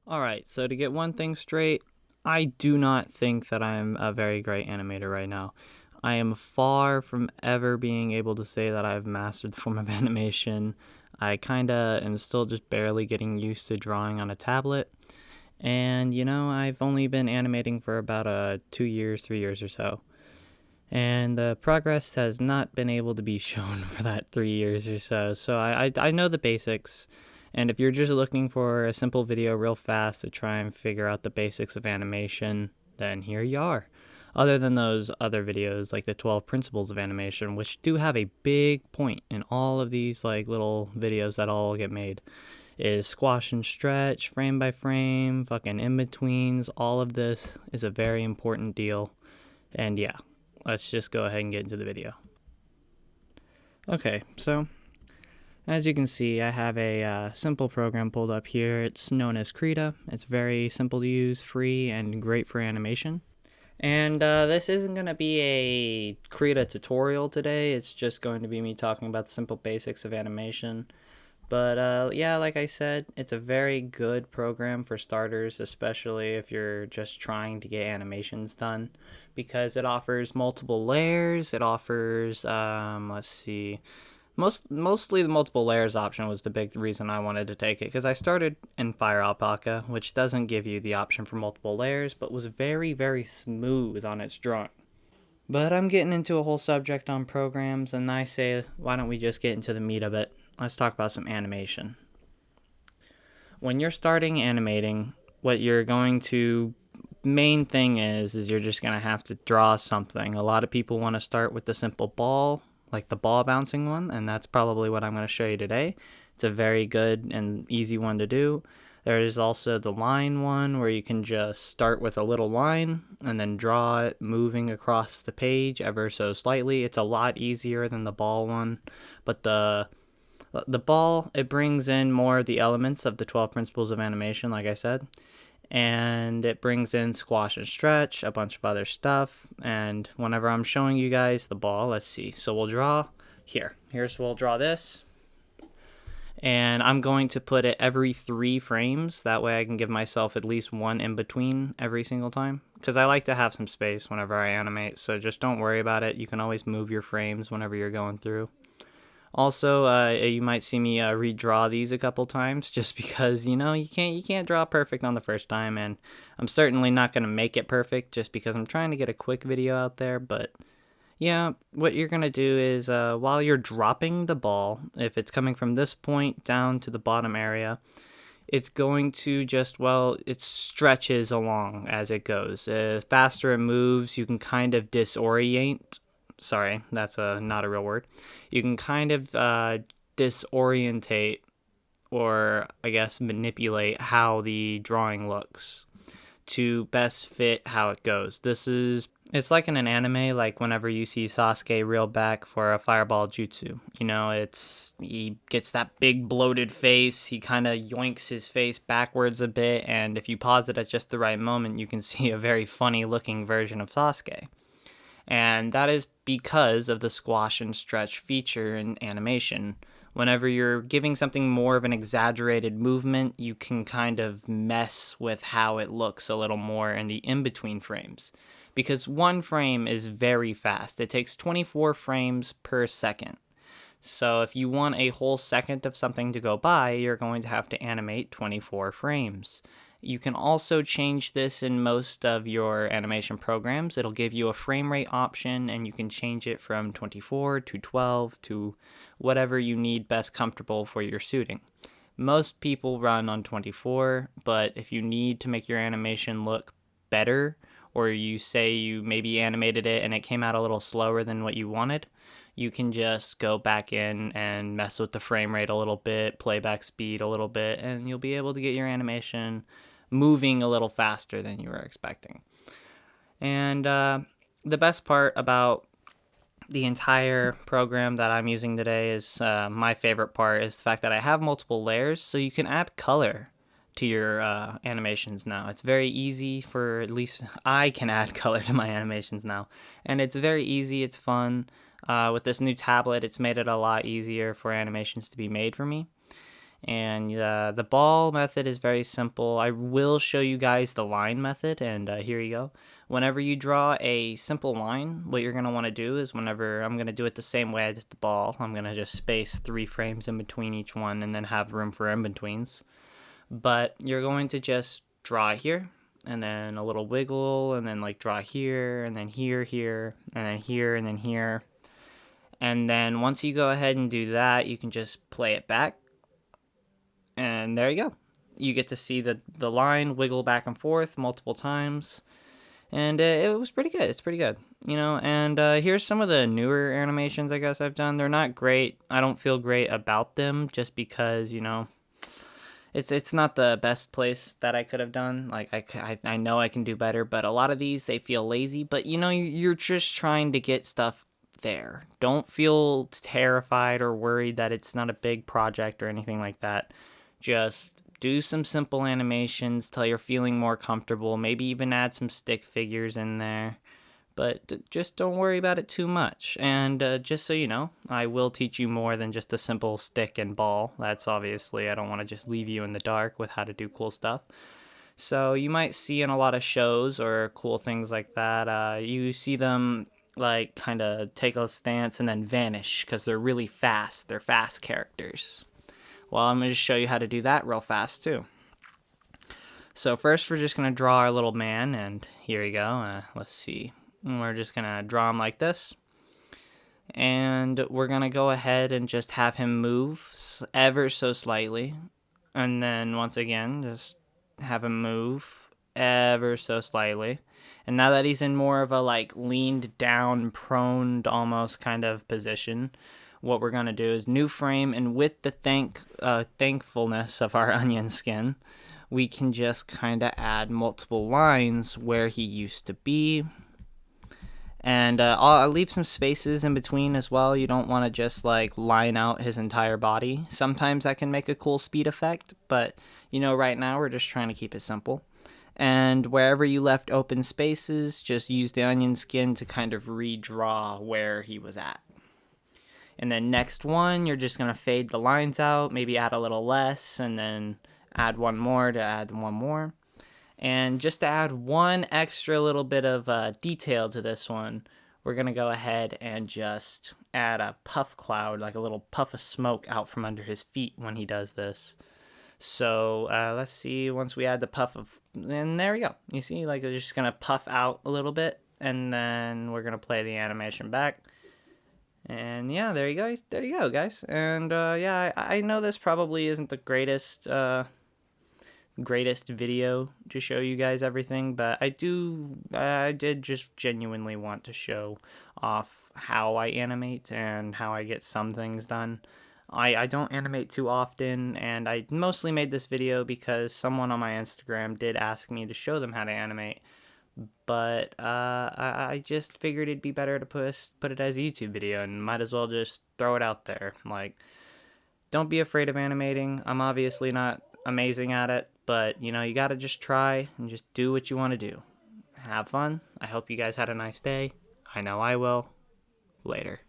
Alright, so to get one thing straight, I do not think that I'm a very great animator right now. I am far from ever being able to say that I've mastered the form of animation. I kinda am still just barely getting used to drawing on a tablet. And, I've only been animating for about 2 years, 3 years or so. And the progress has not been able to be shown for that 3 years or so. So I know the basics. And if you're just looking for a simple video real fast to try and figure out the basics of animation, then here you are. Other than those other videos, like the 12 principles of animation, which do have a big point in all of these like little videos that all get made, is squash and stretch, frame by frame, fucking in-betweens. All of this is a very important deal. And yeah, let's just go ahead and get into the video. Okay, so as you can see, I have a simple program pulled up here. It's known as Krita. It's very simple to use, free, and great for animation. And this isn't going to be a Krita tutorial today. It's just going to be me talking about the simple basics of animation. But yeah, like I said, it's a very good program for starters, especially if you're just trying to get animations done, because it offers multiple layers. It offers, let's see, mostly the multiple layers option was the big reason I wanted to take it, because I started in Fire Alpaca, which doesn't give you the option for multiple layers, but was very, very smooth on its drawing. But I'm getting into a whole subject on programs, and I say, why don't we just get into the meat of it? Let's talk about some animation. When you're starting animating, what you're going to main thing is you're just going to have to draw something. A lot of people want to start with the simple ball, like the ball bouncing one, and that's probably what I'm going to show you today. It's a very good and easy one to do. There is also the line one where you can just start with a little line and then draw it moving across the page ever so slightly. It's a lot easier than the ball one, but the ball, it brings in more of the elements of the 12 principles of animation, like I said, and it brings in squash and stretch, a bunch of other stuff. And whenever I'm showing you guys the ball, let's see, so we'll draw we'll draw this, and I'm going to put it every 3 frames. That way I can give myself at least one in between every single time, because I like to have some space whenever I animate. So just don't worry about it. You can always move your frames whenever you're going through. Also, you might see me redraw these a couple times, just because you can't draw perfect on the first time, and I'm certainly not gonna make it perfect just because I'm trying to get a quick video out there. But yeah, what you're gonna do is while you're dropping the ball, if it's coming from this point down to the bottom area, it's going to it stretches along as it goes. Faster it moves, you can kind of disorient. Sorry, that's not a real word. You can kind of disorientate, or I guess manipulate, how the drawing looks to best fit how it goes. It's like in an anime, like whenever you see Sasuke reel back for a fireball jutsu. He gets that big bloated face, he kind of yoinks his face backwards a bit, and if you pause it at just the right moment, you can see a very funny looking version of Sasuke. And that is because of the squash and stretch feature in animation. Whenever you're giving something more of an exaggerated movement, you can kind of mess with how it looks a little more in the in-between frames. Because one frame is very fast. It takes 24 frames per second. So if you want a whole second of something to go by, you're going to have to animate 24 frames. You can also change this in most of your animation programs. It'll give you a frame rate option, and you can change it from 24 to 12 to whatever you need best comfortable for your shooting. Most people run on 24, but if you need to make your animation look better, or you say you maybe animated it and it came out a little slower than what you wanted, you can just go back in and mess with the frame rate a little bit, playback speed a little bit, and you'll be able to get your animation moving a little faster than you were expecting. And the best part about the entire program that I'm using today is my favorite part is the fact that I have multiple layers, so you can add color to your animations now. It's very easy, for at least I can add color to my animations now, and it's very easy, it's fun. With this new tablet, it's made it a lot easier for animations to be made for me. And the ball method is very simple. I will show you guys the line method, and here you go. Whenever you draw a simple line, what you're going to want to do is whenever I'm going to do it the same way I did the ball, I'm going to just space 3 frames in between each one and then have room for in-betweens. But you're going to just draw here, and then a little wiggle, and then like draw here, and then here, and then here, and then here. And then once you go ahead and do that, you can just play it back. And there you go. You get to see the line wiggle back and forth multiple times. And it was pretty good. It's pretty good, you know. And here's some of the newer animations I guess I've done. They're not great. I don't feel great about them just because, you know, it's not the best place that I could have done. Like I know I can do better, but a lot of these they feel lazy. But you know, you're just trying to get stuff there. Don't feel terrified or worried that it's not a big project or anything like that. Just do some simple animations till you're feeling more comfortable. Maybe even add some stick figures in there. But just don't worry about it too much. And just so you know, I will teach you more than just a simple stick and ball. That's obviously, I don't want to just leave you in the dark with how to do cool stuff. So you might see in a lot of shows or cool things like that, you see them like kind of take a stance and then vanish because they're really fast. They're fast characters. Well, I'm going to show you how to do that real fast, too. So first, we're just going to draw our little man, and here we go. Let's see. We're just going to draw him like this. And we're going to go ahead and just have him move ever so slightly. And then, once again, just have him move ever so slightly. And now that he's in more of a, like, leaned down, prone almost kind of position, what we're going to do is new frame, and with the thankfulness of our onion skin, we can just kind of add multiple lines where he used to be. And I'll leave some spaces in between as well. You don't want to just like line out his entire body. Sometimes that can make a cool speed effect, but you know, right now we're just trying to keep it simple. And wherever you left open spaces, just use the onion skin to kind of redraw where he was at. And then next one, you're just going to fade the lines out, maybe add a little less, and then add one more to add one more. And just to add one extra little bit of detail to this one, we're going to go ahead and just add a puff cloud, like a little puff of smoke out from under his feet when he does this. So let's see, once we add the puff of, and there we go. You see, like it's just going to puff out a little bit, and then we're going to play the animation back. And yeah, there you go, guys. And yeah, I know this probably isn't the greatest video to show you guys everything, but I did just genuinely want to show off how I animate and how I get some things done. I don't animate too often, and I mostly made this video because someone on my Instagram did ask me to show them how to animate. But I just figured it'd be better to put it as a YouTube video, and might as well just throw it out there. Like, don't be afraid of animating. I'm obviously not amazing at it, but you know, you gotta just try and just do what you want to do. Have fun. I hope you guys had a nice day. I know I will. Later.